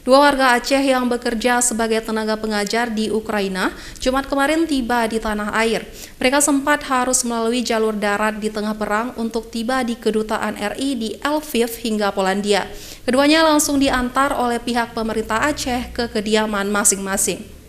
Dua warga Aceh yang bekerja sebagai tenaga pengajar di Ukraina Jumat kemarin tiba di tanah air. Mereka sempat harus melalui jalur darat di tengah perang untuk tiba di Kedutaan RI di Lviv hingga Polandia. Keduanya langsung diantar oleh pihak pemerintah Aceh ke kediaman masing-masing.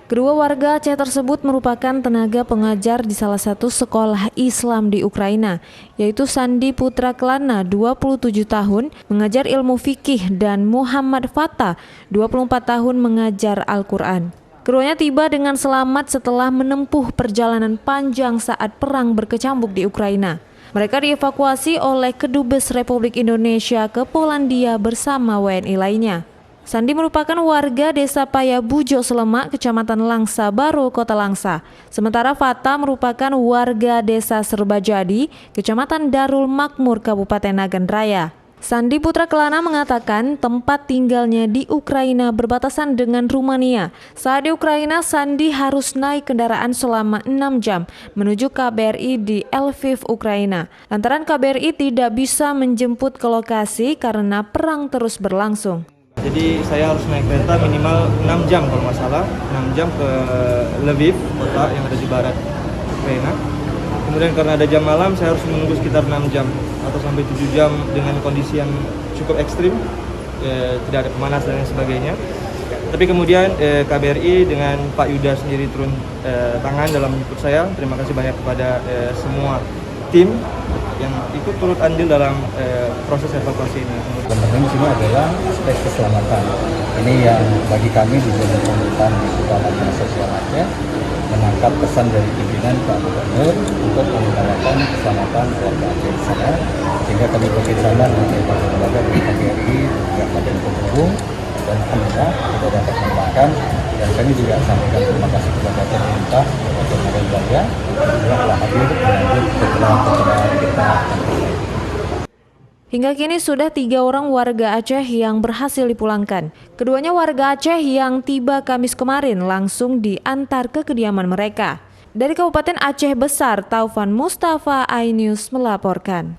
Kedua warga Aceh tersebut merupakan tenaga pengajar di salah satu sekolah Islam di Ukraina, yaitu Sandi Putra Kelana, 27 tahun, mengajar ilmu fikih, dan Muhammad Fata, 24 tahun, mengajar Al-Quran. Keduanya tiba dengan selamat setelah menempuh perjalanan panjang saat perang berkecamuk di Ukraina. Mereka dievakuasi oleh Kedubes Republik Indonesia ke Polandia bersama WNI lainnya. Sandi merupakan warga desa Payabujo Selemak, Kecamatan Langsa Baro, Kota Langsa. Sementara Fata merupakan warga desa Serbajadi, Kecamatan Darul Makmur, Kabupaten Nagan Raya. Sandi Putra Kelana mengatakan tempat tinggalnya di Ukraina berbatasan dengan Rumania. Saat di Ukraina, Sandi harus naik kendaraan selama 6 jam menuju KBRI di Lviv, Ukraina. Lantaran KBRI tidak bisa menjemput ke lokasi karena perang terus berlangsung. Jadi saya harus naik kereta minimal 6 jam kalau nggak salah, 6 jam ke Lviv, kota yang ada di barat Ukraina. Kemudian karena ada jam malam, saya harus menunggu sekitar 6 jam atau sampai 7 jam dengan kondisi yang cukup ekstrim, tidak ada pemanas dan lain sebagainya. Tapi kemudian KBRI dengan Pak Yuda sendiri turun tangan dalam menjemput saya. Terima kasih banyak kepada semua tim yang ikut turut andil dalam proses evakuasi ini. Yang penting di sini adalah aspek keselamatan. Ini yang bagi kami di Badan Pemerintahan di Kecamatan Sosial Aceh menangkap pesan dari pimpinan Pak Gubernur untuk mengutamakan keselamatan warga Aceh di sana, sehingga kami bekerjasama dengan berbagai lembaga dari KBRI, juga Badan Penghubung, dan alhamdulillah kita dapat mengembangkan. Dan kami juga sampaikan terima kasih kepada pemerintah Kabupaten Nagan Raya yang telah hadir menyambut kedatangan kita. Hingga kini sudah 3 orang warga Aceh yang berhasil dipulangkan. Keduanya warga Aceh yang tiba Kamis kemarin langsung diantar ke kediaman mereka. Dari Kabupaten Aceh Besar, Taufan Mustafa, iNews melaporkan.